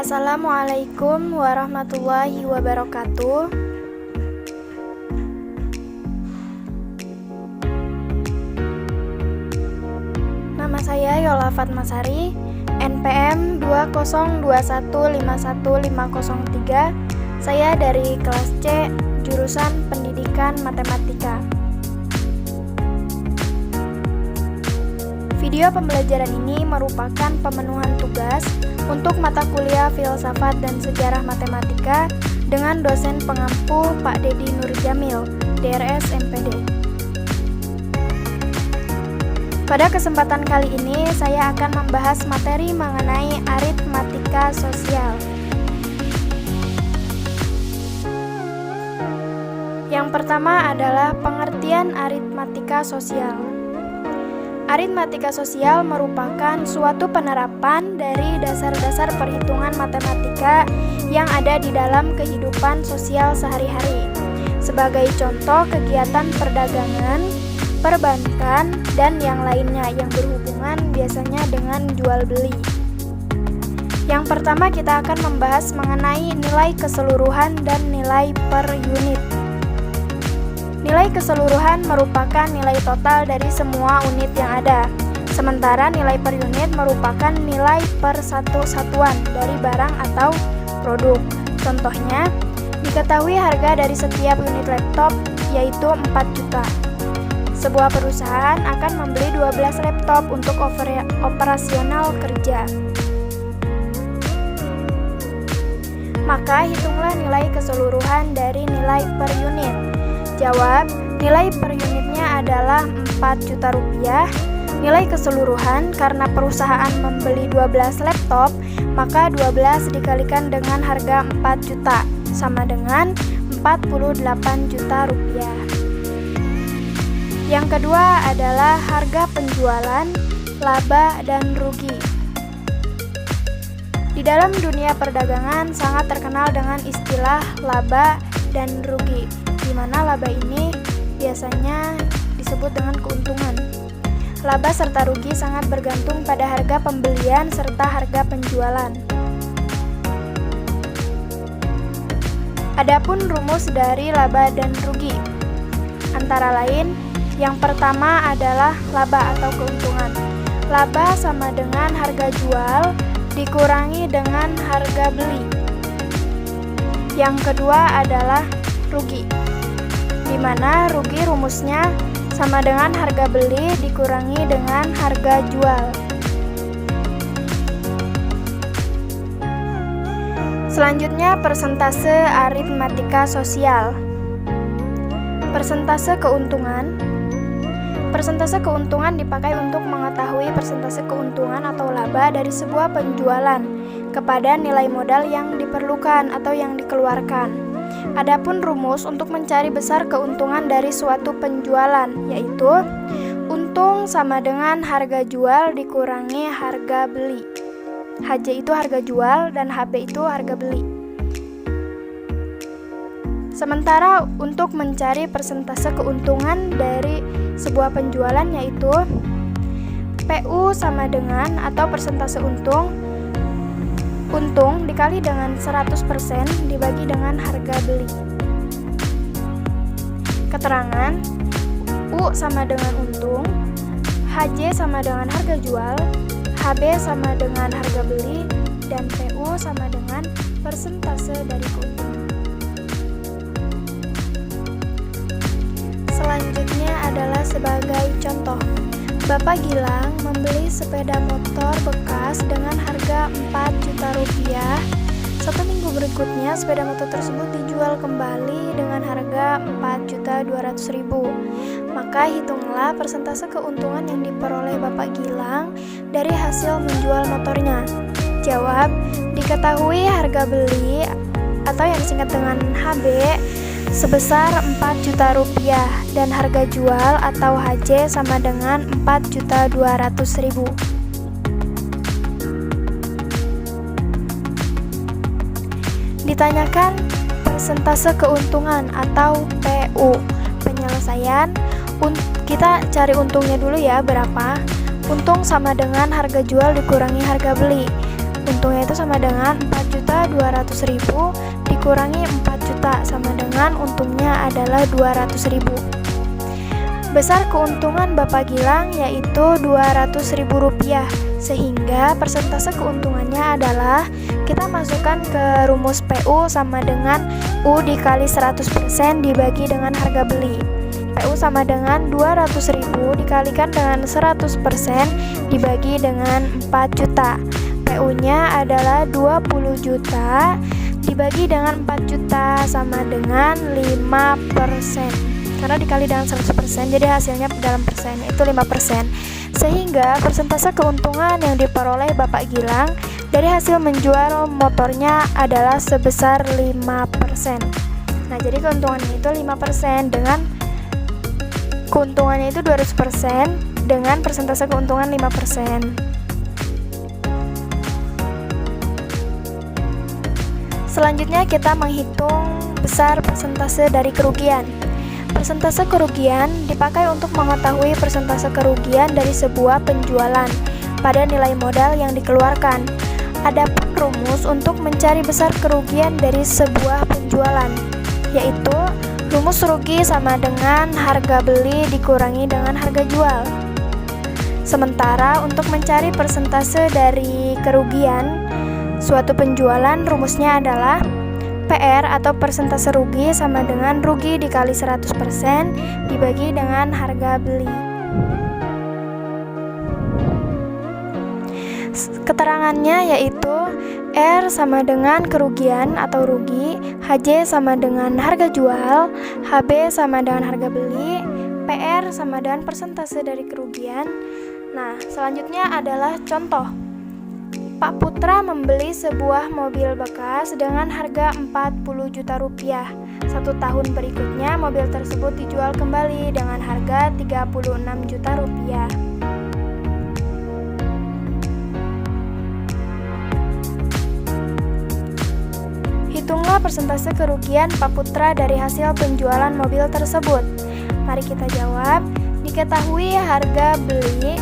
Assalamualaikum warahmatullahi wabarakatuh. Nama saya Yola Fatmasari, NPM 202151503. Saya dari kelas C, jurusan Pendidikan Matematika. Video pembelajaran ini merupakan pemenuhan tugas untuk mata kuliah Filsafat dan Sejarah Matematika dengan dosen pengampu Pak Dedi Nurjamil, DRS MPD. Pada kesempatan kali ini, saya akan membahas materi mengenai aritmatika sosial. Yang pertama adalah pengertian aritmatika sosial. Aritmatika sosial merupakan suatu penerapan dari dasar-dasar perhitungan matematika yang ada di dalam kehidupan sosial sehari-hari. Sebagai contoh kegiatan perdagangan, perbankan, dan yang lainnya yang berhubungan biasanya dengan jual beli. Yang pertama kita akan membahas mengenai nilai keseluruhan dan nilai per unit. Nilai keseluruhan merupakan nilai total dari semua unit yang ada. Sementara nilai per unit merupakan nilai per satu satuan dari barang atau produk. Contohnya, diketahui harga dari setiap unit laptop yaitu 4 juta. Sebuah perusahaan akan membeli 12 laptop untuk operasional kerja. Maka hitunglah nilai keseluruhan dari nilai per unit. Jawab, nilai per unitnya adalah 4 juta rupiah. Nilai keseluruhan karena perusahaan membeli 12 laptop, maka 12 dikalikan dengan harga 4 juta, sama dengan 48 juta rupiah. Yang kedua adalah harga penjualan, laba, dan rugi. Di dalam dunia perdagangan sangat terkenal dengan istilah laba dan rugi, di mana laba ini biasanya disebut dengan keuntungan. Laba serta rugi sangat bergantung pada harga pembelian serta harga penjualan. Adapun rumus dari laba dan rugi antara lain, yang pertama adalah laba atau keuntungan. Laba sama dengan harga jual dikurangi dengan harga beli. Yang kedua adalah rugi, di mana rugi rumusnya sama dengan harga beli dikurangi dengan harga jual. Selanjutnya, persentase aritmatika sosial. Persentase keuntungan. Persentase keuntungan dipakai untuk mengetahui persentase keuntungan atau laba dari sebuah penjualan kepada nilai modal yang diperlukan atau yang dikeluarkan. Adapun rumus untuk mencari besar keuntungan dari suatu penjualan, yaitu untung sama dengan harga jual dikurangi harga beli. HJ itu harga jual dan HB itu harga beli. Sementara untuk mencari persentase keuntungan dari sebuah penjualan, yaitu PU sama dengan atau persentase untung dikali dengan 100% dibagi dengan harga beli. Keterangan, U sama dengan untung, HJ sama dengan harga jual, HB sama dengan harga beli, dan PU sama dengan persentase dari keuntungan. Selanjutnya adalah sebagai contoh. Bapak Gilang membeli sepeda motor bekas dengan harga 4 juta rupiah. 1 minggu berikutnya, sepeda motor tersebut dijual kembali dengan harga 4.200.000. Maka hitunglah persentase keuntungan yang diperoleh Bapak Gilang dari hasil menjual motornya. Jawab, diketahui harga beli atau yang disingkat dengan HB sebesar 4 juta rupiah dan harga jual atau HJ sama dengan 4.200.000. Ditanyakan persentase keuntungan atau PU. Penyelesaian, kita cari untungnya dulu ya, berapa? Untung sama dengan harga jual dikurangi harga beli. Untungnya itu sama dengan 4.200.000 dikurangi 4 juta sama dengan untungnya adalah 200.000. Besar keuntungan Bapak Gilang yaitu Rp200.000, sehingga persentase keuntungannya adalah kita masukkan ke rumus PU sama dengan U dikali 100% dibagi dengan harga beli. PU sama dengan 200.000 dikalikan dengan 100% dibagi dengan 4 juta. PU-nya adalah 20 juta dibagi dengan 4 juta sama dengan 5%. Karena dikali dengan 100%, jadi hasilnya dalam persen itu 5%. Sehingga persentase keuntungan yang diperoleh Bapak Gilang dari hasil menjual motornya adalah sebesar 5%. Nah, jadi keuntungannya itu 5% dengan keuntungannya itu 200% dengan persentase keuntungan 5%. Selanjutnya kita menghitung besar persentase dari kerugian. Persentase kerugian dipakai untuk mengetahui persentase kerugian dari sebuah penjualan pada nilai modal yang dikeluarkan. Adapun rumus untuk mencari besar kerugian dari sebuah penjualan, yaitu rumus rugi sama dengan harga beli dikurangi dengan harga jual. Sementara untuk mencari persentase dari kerugian suatu penjualan, rumusnya adalah PR atau persentase rugi sama dengan rugi dikali 100% dibagi dengan harga beli. Keterangannya yaitu R sama dengan kerugian atau rugi, HJ sama dengan harga jual, HB sama dengan harga beli, PR sama dengan persentase dari kerugian. Nah, selanjutnya adalah contoh. Pak Putra membeli sebuah mobil bekas dengan harga 40 juta rupiah. 1 tahun berikutnya mobil tersebut dijual kembali dengan harga 36 juta rupiah. Hitunglah persentase kerugian Pak Putra dari hasil penjualan mobil tersebut. Mari kita jawab. Diketahui harga beli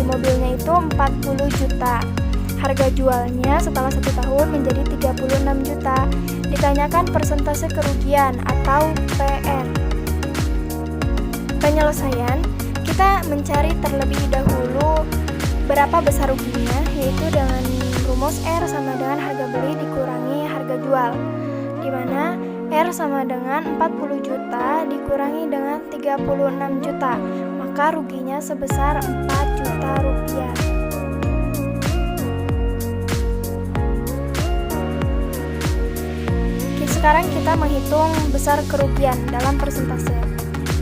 mobilnya itu 40 juta. Harga jualnya setelah 1 tahun menjadi 36 juta. Ditanyakan persentase kerugian atau PR. Penyelesaian, kita mencari terlebih dahulu berapa besar ruginya, yaitu dengan rumus R sama dengan harga beli dikurangi harga jual, di mana R sama dengan 40 juta dikurangi dengan 36 juta, maka ruginya sebesar 4 juta rupiah. Sekarang kita menghitung besar kerugian dalam persentase.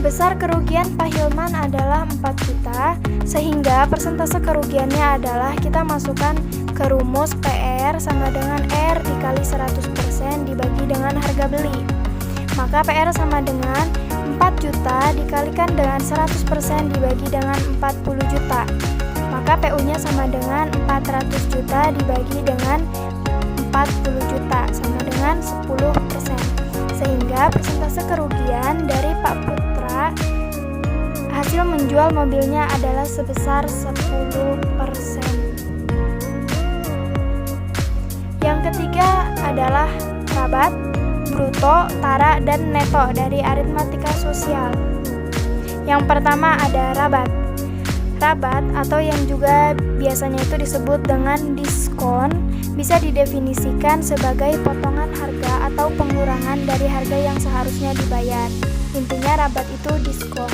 Besar kerugian Pak Hilman adalah 4 juta, sehingga persentase kerugiannya adalah kita masukkan ke rumus PR sama dengan R dikali 100% dibagi dengan harga beli. Maka PR sama dengan 4 juta dikalikan dengan 100% dibagi dengan 40 juta. Maka PU-nya sama dengan 400 juta dibagi dengan 40 juta sama dengan 10%. Sehingga persentase kerugian dari Pak Putra hasil menjual mobilnya adalah sebesar 10%. Yang ketiga adalah rabat, bruto, tara, dan neto dari aritmatika sosial. Yang pertama ada rabat. Rabat atau yang juga biasanya itu disebut dengan diskon bisa didefinisikan sebagai potongan harga atau pengurangan dari harga yang seharusnya dibayar. Intinya rabat itu diskon.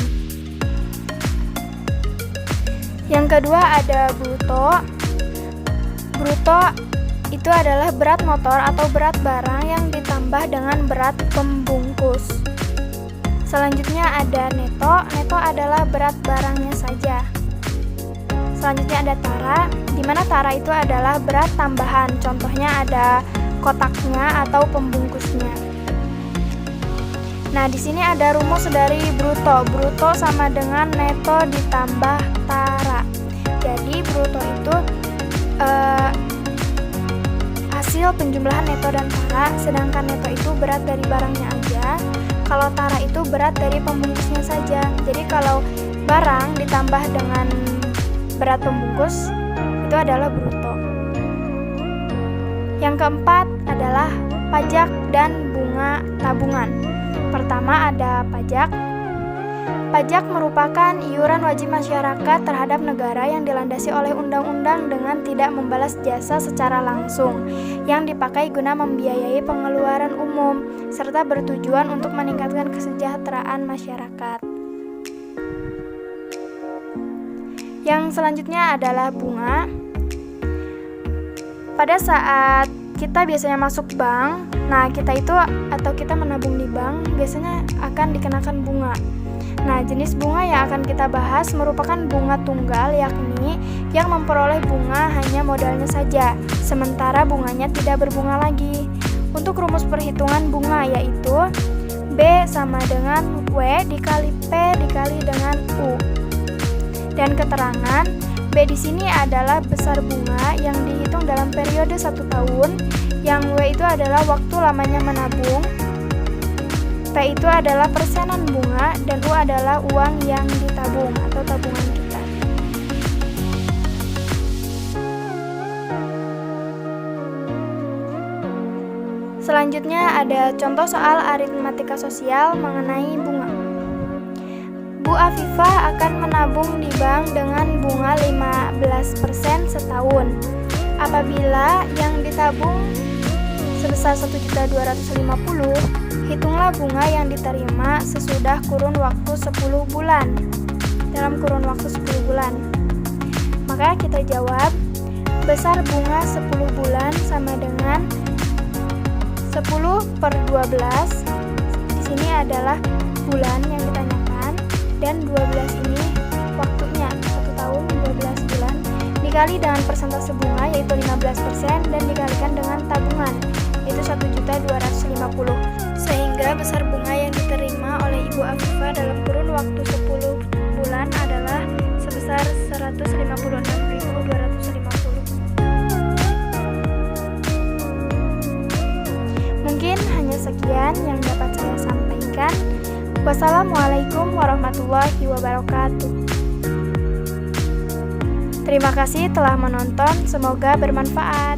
Yang kedua ada bruto. Bruto itu adalah berat motor atau berat barang yang ditambah dengan berat pembungkus. Selanjutnya ada neto. Neto adalah berat barangnya saja. Selanjutnya ada tara, di mana tara itu adalah berat tambahan. Contohnya ada kotaknya atau pembungkusnya. Nah, di sini ada rumus dari bruto. Bruto sama dengan neto ditambah tara. Jadi bruto itu hasil penjumlahan neto dan tara, sedangkan neto itu berat dari barangnya aja. Kalau tara itu berat dari pembungkusnya saja. Jadi kalau barang ditambah dengan berat pembungkus itu adalah bruto. Yang keempat adalah pajak dan bunga tabungan. Pertama ada pajak. Pajak merupakan iuran wajib masyarakat terhadap negara yang dilandasi oleh undang-undang dengan tidak membalas jasa secara langsung, yang dipakai guna membiayai pengeluaran umum, serta bertujuan untuk meningkatkan kesejahteraan masyarakat. Yang selanjutnya adalah bunga. Pada saat kita biasanya masuk bank, kita menabung di bank biasanya akan dikenakan bunga. Nah, jenis bunga yang akan kita bahas merupakan bunga tunggal, yakni yang memperoleh bunga hanya modalnya saja, sementara bunganya tidak berbunga lagi. Untuk rumus perhitungan bunga yaitu B sama dengan W dikali P dikali dengan U. Dan keterangan B di sini adalah besar bunga yang dihitung dalam periode 1 tahun, yang W itu adalah waktu lamanya menabung, P itu adalah persenan bunga, dan U adalah uang yang ditabung atau tabungan kita. Selanjutnya ada contoh soal aritmatika sosial mengenai bunga. Bu Afifah akan menabung di bank dengan bunga 15% setahun. Apabila yang ditabung sebesar 1.250.000, hitunglah bunga yang diterima sesudah kurun waktu 10 bulan. Dalam kurun waktu 10 bulan. Maka kita jawab, besar bunga 10 bulan sama dengan 10/12. Di sini adalah bulan yang ditanyakan, dan 12 ini waktunya 1 tahun 12 bulan, dikali dengan persentase bunga yaitu 15% dan dikalikan dengan tabungan yaitu 1.250.000, sehingga besar bunga yang diterima oleh Ibu Afifah dalam kurun waktu 10 bulan adalah sebesar 156.250. Mungkin hanya sekian yang dapat saya sampaikan. Wassalamualaikum warahmatullahi wabarakatuh. Terima kasih telah menonton, semoga bermanfaat.